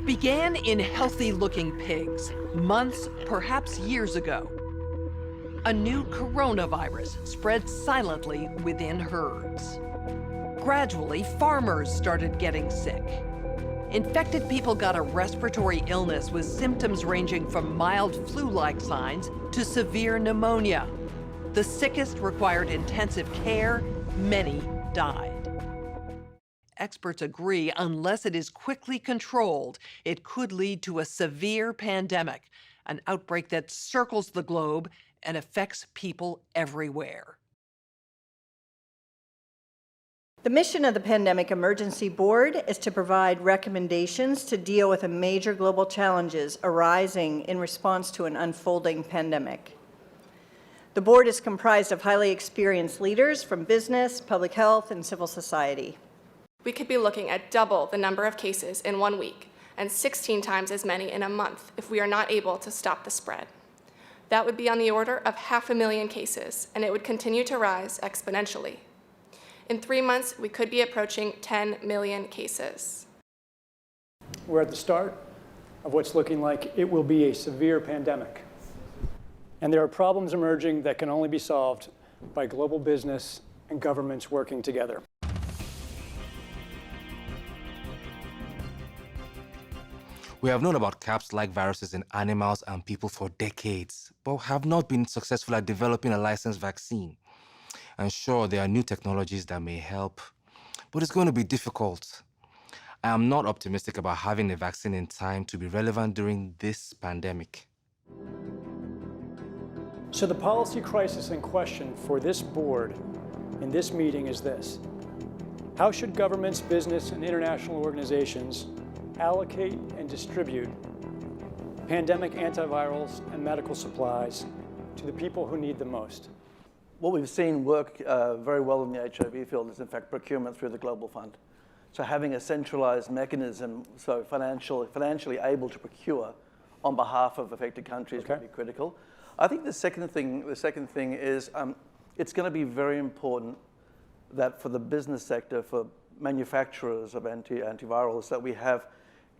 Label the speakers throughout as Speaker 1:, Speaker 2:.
Speaker 1: began in healthy-looking pigs, months, perhaps years ago. A new coronavirus spread silently within herds. Gradually, farmers started getting sick. Infected people got a respiratory illness with symptoms ranging from mild flu-like signs to severe pneumonia. The sickest required intensive care, many died. Experts agree, unless it is quickly controlled, it could lead to a severe pandemic, an outbreak that circles the globe and affects people everywhere.
Speaker 2: The mission of the Pandemic Emergency Board is to provide recommendations to deal with the major global challenges arising in response to an unfolding pandemic. The board is comprised of highly experienced leaders from business, public health, and civil society.
Speaker 3: We could be looking at double the number of cases in 1 week and 16 times as many in a month if we are not able to stop the spread. That would be on the order of 500,000 cases, and it would continue to rise exponentially. In 3 months, we could be approaching 10 million cases.
Speaker 4: We're at the start of what's looking like it will be a severe pandemic. And there are problems emerging that can only be solved by global business and governments working together.
Speaker 5: We have known about CAPS-like viruses in animals and people for decades, but have not been successful at developing a licensed vaccine. And sure, there are new technologies that may help, but it's going to be difficult. I am not optimistic about having a vaccine in time to be relevant during this pandemic.
Speaker 4: So the policy crisis in question for this board in this meeting is this: how should governments, business, and international organizations allocate and distribute pandemic antivirals and medical supplies to the people who need them most?
Speaker 6: What we've seen work very well in the HIV field is, in fact, procurement through the Global Fund. So having a centralized mechanism, so financially able to procure on behalf of affected countries would be critical. I think the second thing is it's going to be very important that for the business sector, for manufacturers of antivirals, that we have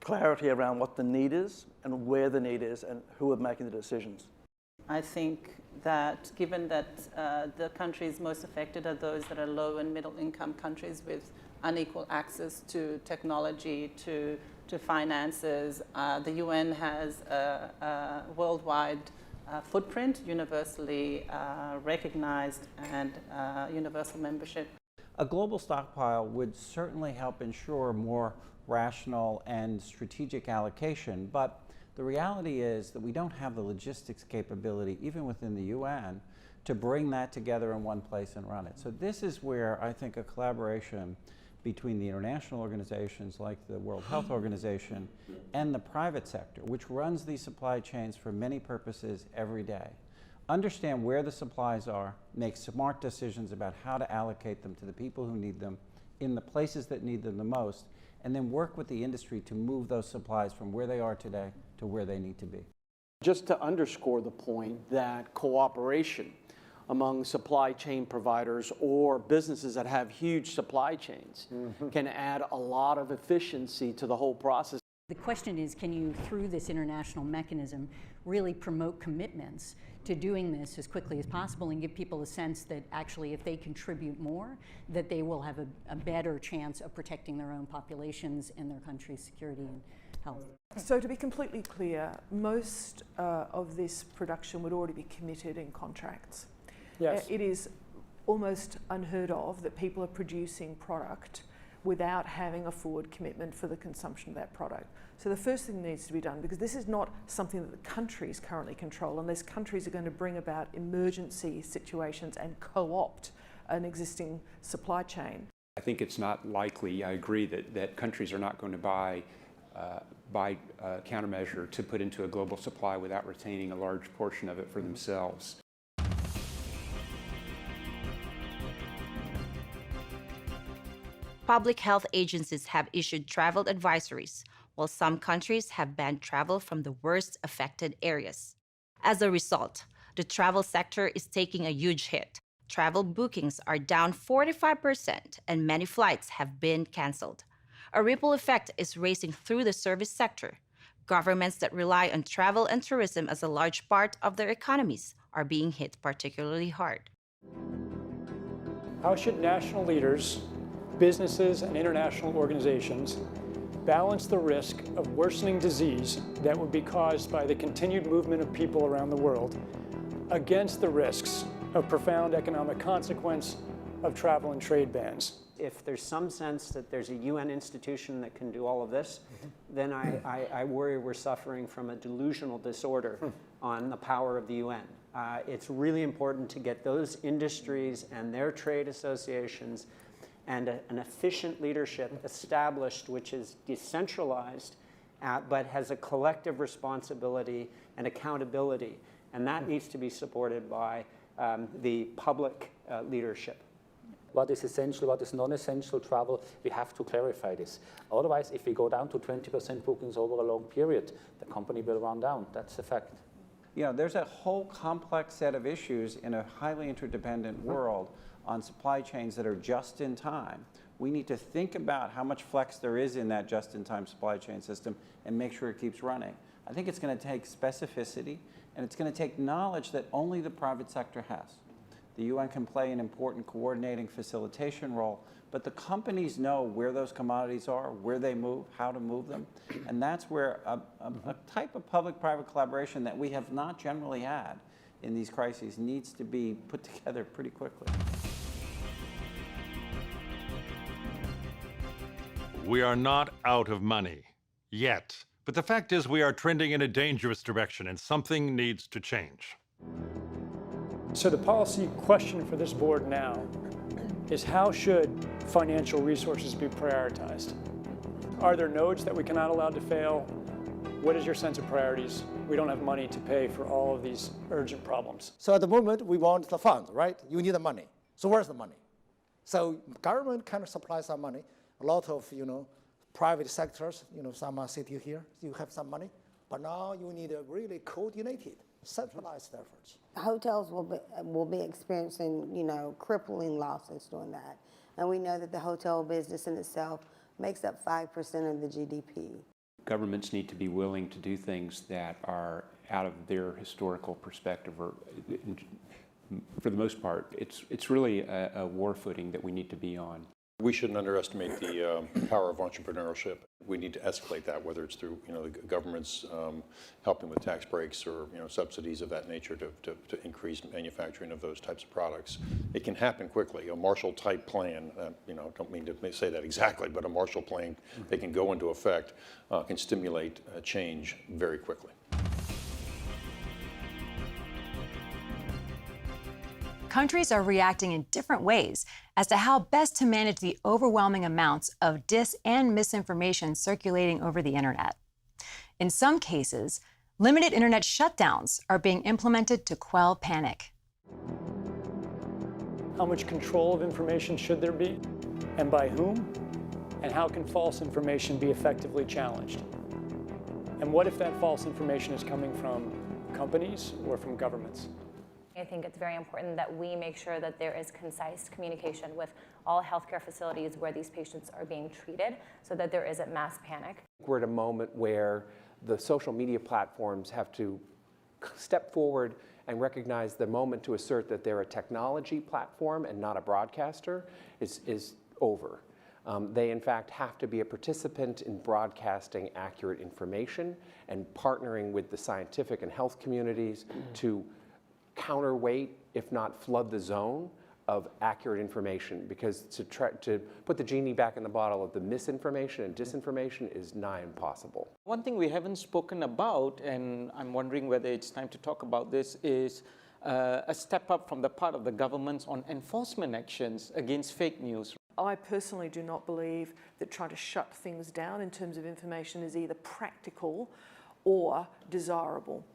Speaker 6: clarity around what the need is and where the need is and who are making the decisions.
Speaker 7: I think that given that the countries most affected are those that are low and middle income countries with unequal access to technology, to finances, the UN has a worldwide footprint, universally recognized, and universal membership.
Speaker 8: A global stockpile would certainly help ensure more rational and strategic allocation, but the reality is that we don't have the logistics capability, even within the UN, to bring that together in one place and run it. So this is where I think a collaboration between the international organizations like the World Health Organization and the private sector, which runs these supply chains for many purposes every day, understand where the supplies are, make smart decisions about how to allocate them to the people who need them in the places that need them the most, and then work with the industry to move those supplies from where they are today to where they need to be.
Speaker 9: Just to underscore the point that cooperation among supply chain providers or businesses that have huge supply chains can add a lot of efficiency to the whole process.
Speaker 10: The question is, can you, through this international mechanism, really promote commitments to doing this as quickly as possible and give people a sense that actually if they contribute more, that they will have a better chance of protecting their own populations and their country's security and health.
Speaker 11: So to be completely clear, most of this production would already be committed in contracts.
Speaker 4: Yes.
Speaker 11: It is almost unheard of that people are producing product without having a forward commitment for the consumption of that product. So the first thing that needs to be done, because this is not something that the countries currently control, unless countries are going to bring about emergency situations and co-opt an existing supply chain.
Speaker 12: I think it's not likely, I agree, that countries are not going to buy countermeasure to put into a global supply without retaining a large portion of it for themselves.
Speaker 13: Public health agencies have issued travel advisories, while some countries have banned travel from the worst affected areas. As a result, the travel sector is taking a huge hit. Travel bookings are down 45%, and many flights have been canceled. A ripple effect is racing through the service sector. Governments that rely on travel and tourism as a large part of their economies are being hit particularly hard.
Speaker 4: How should national leaders, businesses, and international organizations balance the risk of worsening disease that would be caused by the continued movement of people around the world against the risks of profound economic consequence of travel and trade bans?
Speaker 14: If there's some sense that there's a UN institution that can do all of this, then I worry we're suffering from a delusional disorder on the power of the UN. It's really important to get those industries and their trade associations and an efficient leadership established, which is decentralized, but has a collective responsibility and accountability. And that needs to be supported by the public leadership.
Speaker 15: What is essential, what is non-essential travel, we have to clarify this. Otherwise, if we go down to 20% bookings over a long period, the company will run down. That's a fact.
Speaker 8: You know, there's a whole complex set of issues in a highly interdependent world on supply chains that are just in time. We need to think about how much flex there is in that just-in-time supply chain system and make sure it keeps running. I think it's going to take specificity, and it's going to take knowledge that only the private sector has. The UN can play an important coordinating facilitation role, but the companies know where those commodities are, where they move, how to move them, and that's where a type of public-private collaboration that we have not generally had in these crises needs to be put together pretty quickly.
Speaker 16: We are not out of money, yet. But the fact is we are trending in a dangerous direction and something needs to change.
Speaker 4: So the policy question for this board now is how should financial resources be prioritized? Are there nodes that we cannot allow to fail? What is your sense of priorities? We don't have money to pay for all of these urgent problems.
Speaker 17: So at the moment, we want the fund, right? You need the money. So where's the money? So government kind of supplies some money. A lot of, private sectors, some are sitting here, you have some money. But now you need a really coordinated, centralized efforts.
Speaker 18: Hotels will be experiencing, crippling losses doing that. And we know that the hotel business in itself makes up 5% of the GDP. Governments need to be willing to do things that are out of their historical perspective, or for the most part, it's really a war footing that we need to be on.
Speaker 19: We shouldn't underestimate the power of entrepreneurship. We need to escalate that, whether it's through the government's helping with tax breaks or subsidies of that nature to increase manufacturing of those types of products. It can happen quickly. A Marshall-type plan, don't mean to say that exactly, but a Marshall plan that can go into effect can stimulate change very quickly.
Speaker 20: Countries are reacting in different ways as to how best to manage the overwhelming amounts of dis and misinformation circulating over the internet. In some cases, limited internet shutdowns are being implemented to quell panic.
Speaker 4: How much control of information should there be, and by whom? And how can false information be effectively challenged? And what if that false information is coming from companies or from governments?
Speaker 21: I think it's very important that we make sure that there is concise communication with all healthcare facilities where these patients are being treated so that there isn't mass panic.
Speaker 22: We're at a moment where the social media platforms have to step forward and recognize the moment to assert that they're a technology platform and not a broadcaster is over. They, in fact, have to be a participant in broadcasting accurate information and partnering with the scientific and health communities to counterweight, if not flood the zone of accurate information, because to put the genie back in the bottle of the misinformation and disinformation is nigh impossible.
Speaker 23: One thing we haven't spoken about, and I'm wondering whether it's time to talk about this, is a step up from the part of the governments on enforcement actions against fake news.
Speaker 11: I personally do not believe that trying to shut things down in terms of information is either practical or desirable.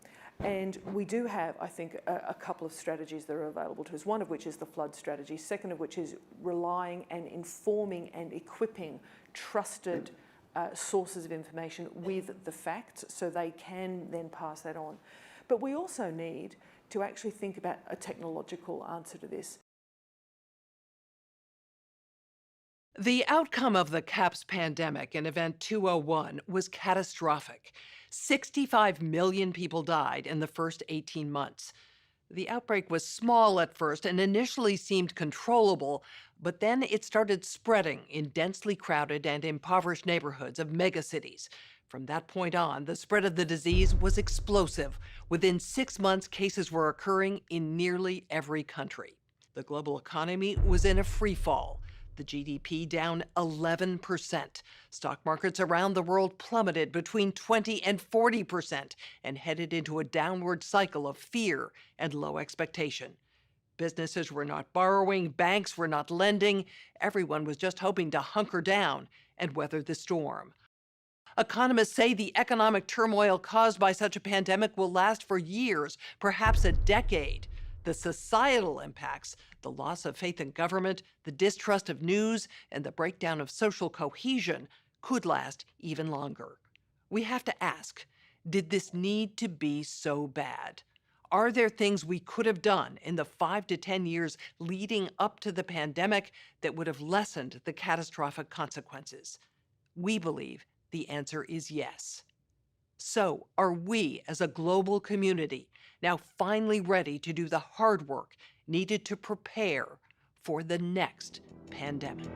Speaker 11: And we do have, I think, a couple of strategies that are available to us, one of which is the flood strategy, second of which is relying and informing and equipping trusted sources of information with the facts so they can then pass that on. But we also need to actually think about a technological answer to this.
Speaker 1: The outcome of the CAPS pandemic in Event 201 was catastrophic. 65 million people died in the first 18 months. The outbreak was small at first and initially seemed controllable, but then it started spreading in densely crowded and impoverished neighborhoods of megacities. From that point on, the spread of the disease was explosive. Within 6 months, cases were occurring in nearly every country. The global economy was in a free fall. The GDP down 11%. Stock markets around the world plummeted between 20 and 40% and headed into a downward cycle of fear and low expectation. Businesses were not borrowing, banks were not lending. Everyone was just hoping to hunker down and weather the storm. Economists say the economic turmoil caused by such a pandemic will last for years, perhaps a decade. The societal impacts, the loss of faith in government, the distrust of news, and the breakdown of social cohesion could last even longer. We have to ask, did this need to be so bad? Are there things we could have done in the 5 to 10 years leading up to the pandemic that would have lessened the catastrophic consequences? We believe the answer is yes. So, are we as a global community now finally ready to do the hard work needed to prepare for the next pandemic?